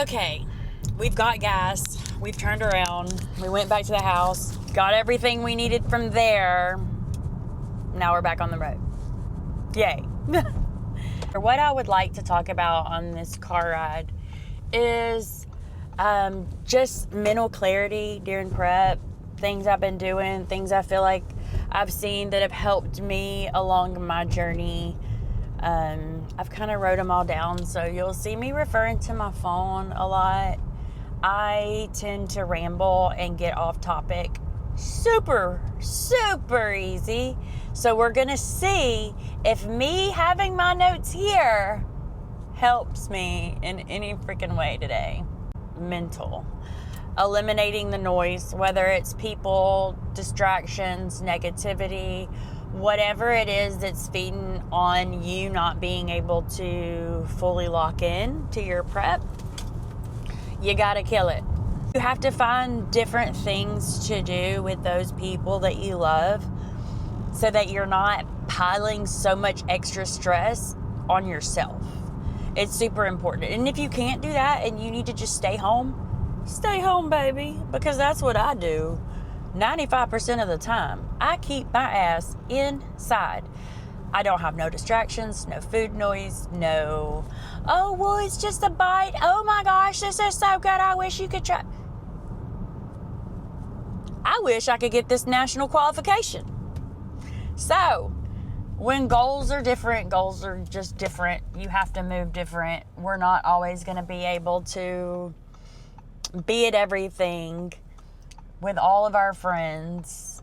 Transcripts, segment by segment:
Okay, we've got gas. We've turned around. We went back to the house. Got everything we needed from there. Now we're back on the road. Yay. What I would like to talk about on this car ride is just mental clarity during prep. Things I've been doing, things I feel like I've seen that have helped me along my journey. I've kind of wrote them all down, so you'll see me referring to my phone a lot. I tend to ramble and get off topic super easy. So we're going to see if me having my notes here helps me in any freaking way today. Mental. Eliminating the noise, whether it's people, distractions, negativity, whatever it is that's feeding on you not being able to fully lock in to your prep, you gotta kill it. You have to find different things to do with those people that you love so that you're not piling so much extra stress on yourself. It's super important. And if you can't do that and you need to just stay home, baby, because that's what I do 95% of the time. I keep my ass inside. I don't have no distractions, no food noise, no, oh, well, it's just a bite. Oh my gosh, this is so good. I wish you could try. I wish I could get this national qualification. So, when goals are different, goals are just different. You have to move different. We're not always going to be able to be at everything with all of our friends.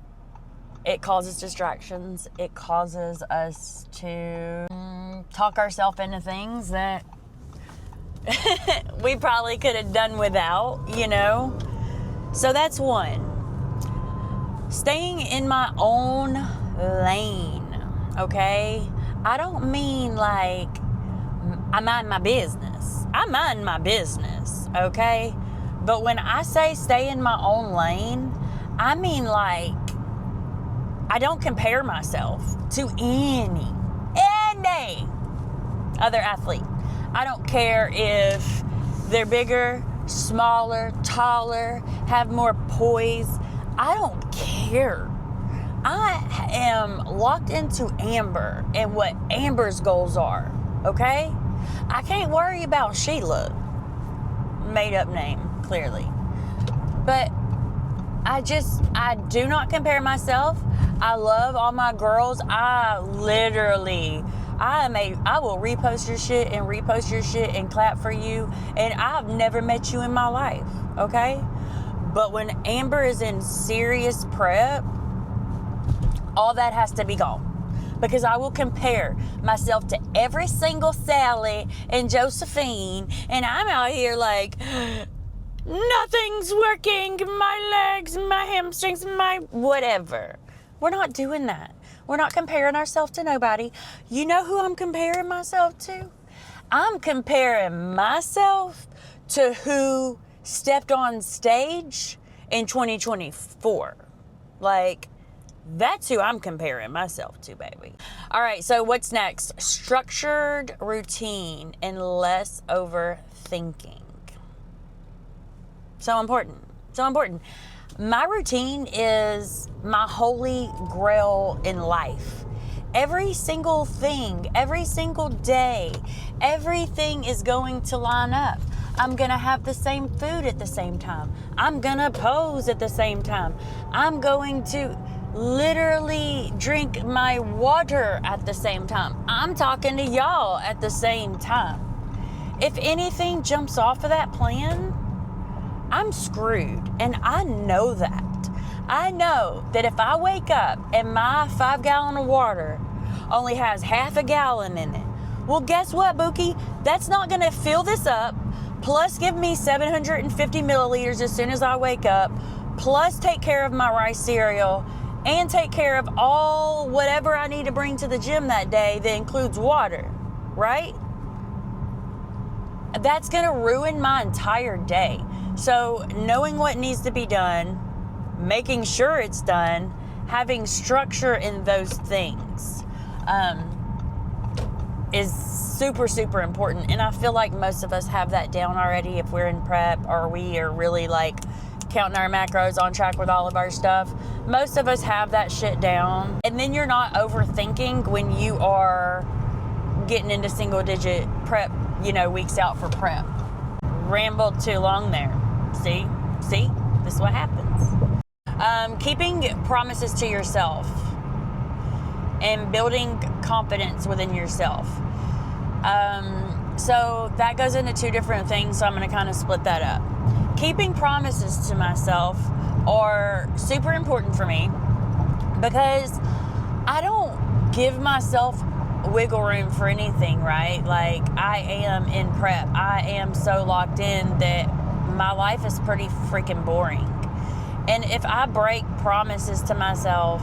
It causes distractions. It causes us to talk ourselves into things that we probably could have done without, you know? So that's one. Staying in my own lane, okay? I don't mean like I mind my business. I mind my business, okay? But when I say stay in my own lane, I mean like I don't compare myself to any other athlete. I don't care if they're bigger, smaller, taller, have more poise. I don't care. I am locked into Amber and what Amber's goals are, okay? I can't worry about Sheila. Made up name, clearly. But I do not compare myself. I love all my girls. I will repost your shit and clap for you. And I've never met you in my life, okay? But when Amber is in serious prep, all that has to be gone. Because I will compare myself to every single Sally and Josephine. And I'm out here like, nothing's working. My legs, my hamstrings, my whatever. We're not doing that. We're not comparing ourselves to nobody. You know who I'm comparing myself to? I'm comparing myself to who stepped on stage in 2024. Like, that's who I'm comparing myself to, baby. All right, so what's next? Structured routine and less overthinking. So important. My routine is my holy grail in life. Every single thing, every single day, everything is going to line up. I'm going to have the same food at the same time. I'm going to pose at the same time. I'm going to literally drink my water at the same time. I'm talking to y'all at the same time. If anything jumps off of that plan, I'm screwed. And I know that. I know that if I wake up and my 5-gallon of water only has half a gallon in it, well, guess what, Bookie? That's not going to fill this up, plus give me 750 milliliters as soon as I wake up, plus take care of my rice cereal, and take care of all whatever I need to bring to the gym that day that includes water, right? That's going to ruin my entire day. So knowing what needs to be done, making sure it's done, having structure in those things is super, super important. And I feel like most of us have that down already if we're in prep or we are really like counting our macros, on track with all of our stuff. Most of us have that shit down. And then you're not overthinking when you are getting into single digit prep, weeks out for prep. Rambled too long there. See, this is what happens. Keeping promises to yourself and building confidence within yourself. So that goes into two different things, so I'm going to kind of split that up. Keeping promises to myself are super important for me because I don't give myself wiggle room for anything, right? Like, I am in prep. I am so locked in that my life is pretty freaking boring. And if I break promises to myself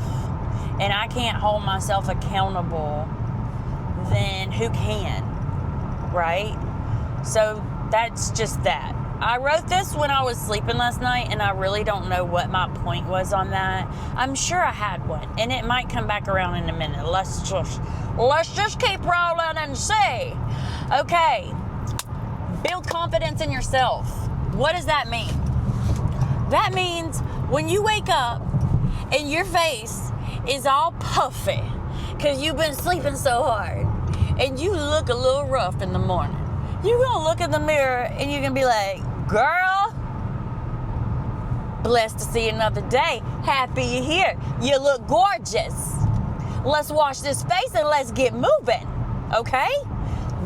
and I can't hold myself accountable, then who can, right? So that's just that. I wrote this when I was sleeping last night, and I really don't know what my point was on that. I'm sure I had one, and it might come back around in a minute. Let's just keep rolling and see. Okay, build confidence in yourself. What does that mean? That means when you wake up and your face is all puffy because you've been sleeping so hard and you look a little rough in the morning, you're going to look in the mirror and you're going to be like, girl, blessed to see another day. Happy you're here. You look gorgeous. Let's wash this face and let's get moving. Okay?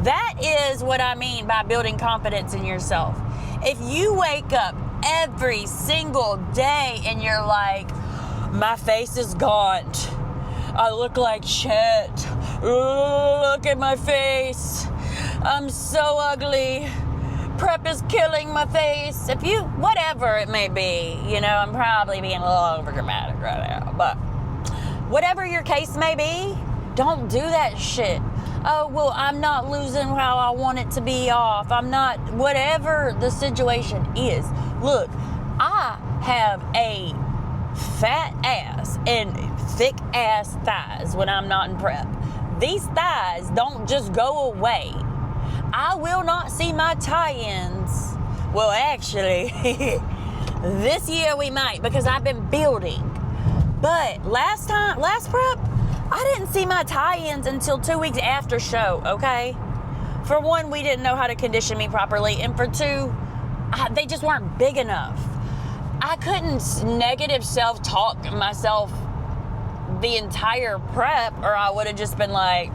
That is what I mean by building confidence in yourself. If you wake up every single day and you're like, my face is gaunt. I look like shit. Look at my face. I'm so ugly. Prep is killing my face. Whatever it may be, I'm probably being a little over dramatic right now, but whatever your case may be, don't do that shit. Oh, well, I'm not losing how I want it to be off. I'm not, whatever the situation is. Look, I have a fat ass and thick ass thighs when I'm not in prep. These thighs don't just go away. I will not see my tie-ins. Well, actually, this year we might because I've been building. But last prep, I didn't see my tie-ins until 2 weeks after show, okay? For one, we didn't know how to condition me properly. And for two, they just weren't big enough. I couldn't negative self-talk myself the entire prep, or I would have just been like,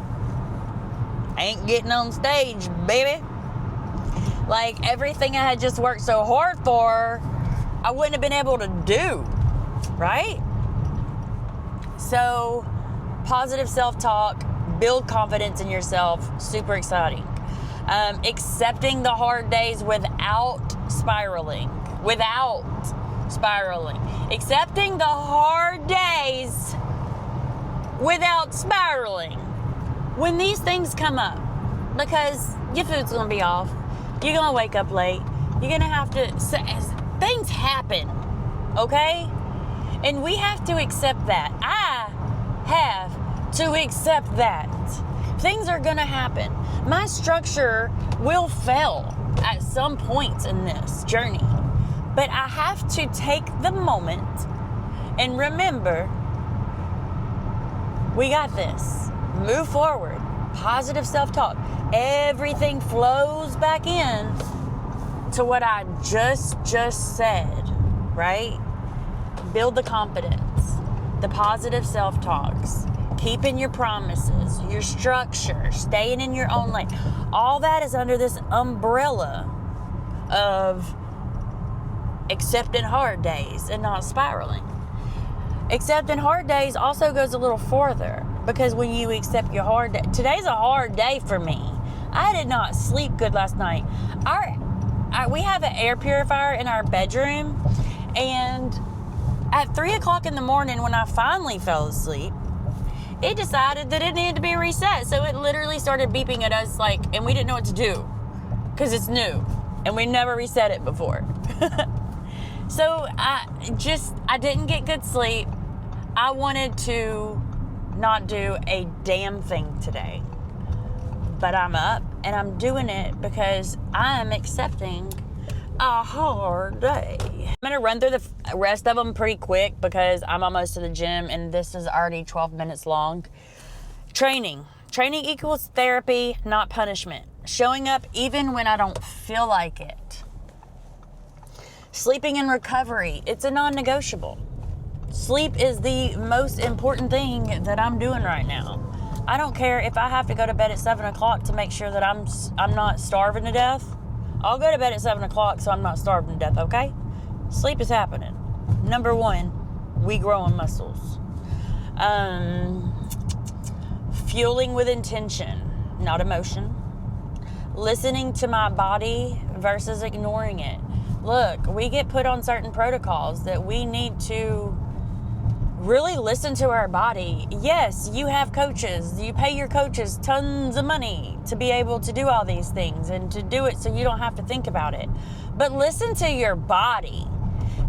ain't getting on stage, baby. Like, everything I had just worked so hard for, I wouldn't have been able to do, right? So, positive self-talk, build confidence in yourself, super exciting. Accepting the hard days without spiraling. Accepting the hard days without spiraling. When these things come up, because your food's going to be off, you're going to wake up late, you're going to have to, things happen, okay? And we have to accept that. I have to accept that. Things are going to happen. My structure will fail at some points in this journey. But I have to take the moment and remember, we got this. Move forward. Positive self-talk. Everything flows back in to what I just said, right? Build the confidence, the positive self-talks, keeping your promises, your structure, staying in your own lane. All that is under this umbrella of accepting hard days and not spiraling. Accepting hard days also goes a little further, because when you accept your hard day, today's a hard day for me. I did not sleep good last night. We have an air purifier in our bedroom, and at 3 o'clock in the morning when I finally fell asleep, it decided that it needed to be reset. So it literally started beeping at us and we didn't know what to do because it's new and we never reset it before. So I didn't get good sleep. I wanted to not do a damn thing today. but I'm up and I'm doing it because I'm accepting a hard day. I'm gonna run through the rest of them pretty quick because I'm almost to the gym and this is already 12 minutes long. Training equals therapy, not punishment. Showing up even when I don't feel like it. Sleeping in recovery, it's a non-negotiable. Sleep is the most important thing that I'm doing right now. I don't care if I have to go to bed at 7 o'clock to make sure that I'm not starving to death. I'll go to bed at 7 o'clock so I'm not starving to death, okay? Sleep is happening. Number one, we growing muscles. Fueling with intention, not emotion. Listening to my body versus ignoring it. Look, we get put on certain protocols that we need to really listen to our body. Yes, you have coaches. You pay your coaches tons of money to be able to do all these things and to do it so you don't have to think about it. But listen to your body.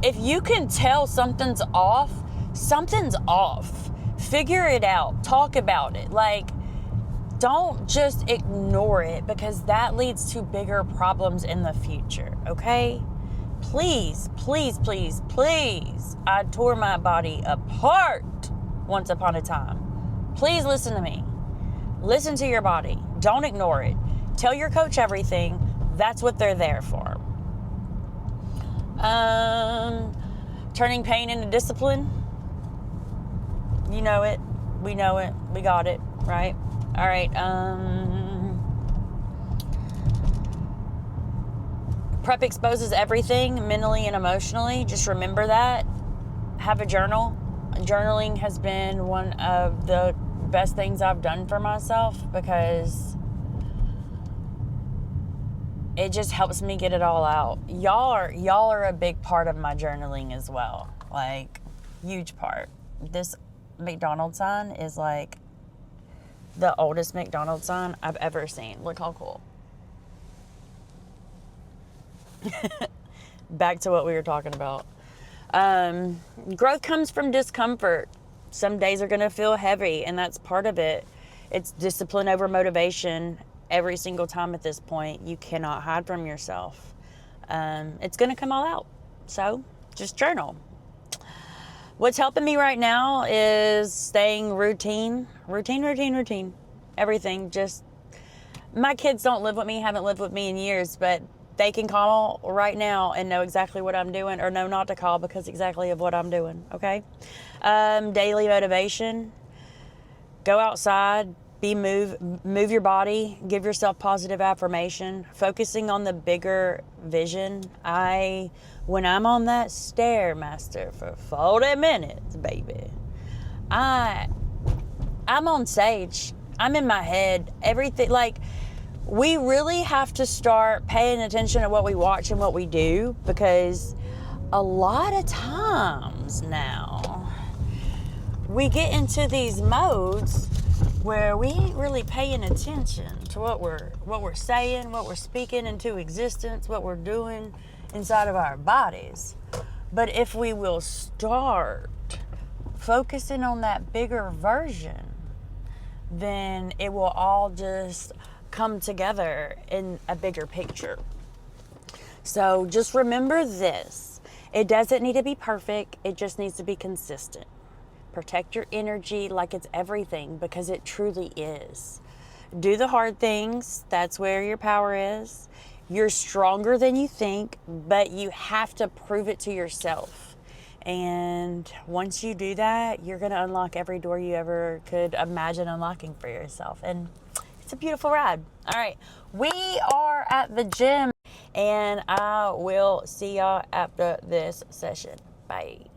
If you can tell something's off, something's off. Figure it out. Talk about it. Like, don't just ignore it because that leads to bigger problems in the future, okay? Please, please, please, please. I tore my body apart once upon a time. Please listen to me. Listen to your body. Don't ignore it. Tell your coach everything. That's what they're there for. Turning pain into discipline. You know it. We know it. We got it, right? All right. Prep exposes everything mentally and emotionally. Just remember that. Have a journal. Journaling has been one of the best things I've done for myself because it just helps me get it all out. Y'all are a big part of my journaling as well. Like, huge part. This McDonald's sign is like the oldest McDonald's sign I've ever seen. Look how cool. Back to what we were talking about. Growth comes from discomfort. Some days are going to feel heavy, and that's part of it. It's discipline over motivation every single time at this point. You cannot hide from yourself. It's going to come all out. So just journal. What's helping me right now is staying routine. Everything. Just, my kids don't live with me, haven't lived with me in years, but they can call right now and know exactly what I'm doing, or know not to call because exactly of what I'm doing, okay? Daily motivation. Go outside, move your body, give yourself positive affirmation, focusing on the bigger vision. When I'm on that Stairmaster for 40 minutes, baby, I'm on stage. I'm in my head. Everything, like, we really have to start paying attention to what we watch and what we do, because a lot of times now we get into these modes where we ain't really paying attention to what we're saying, what we're speaking into existence, what we're doing inside of our bodies. But if we will start focusing on that bigger version, then it will all just come together in a bigger picture. So just remember this. It doesn't need to be perfect. It just needs to be consistent. Protect your energy like it's everything, because it truly is. Do the hard things. That's where your power is. You're stronger than you think, but you have to prove it to yourself. And once you do that, you're going to unlock every door you ever could imagine unlocking for yourself. And it's a beautiful ride. All right. We are at the gym, and I will see y'all after this session. Bye.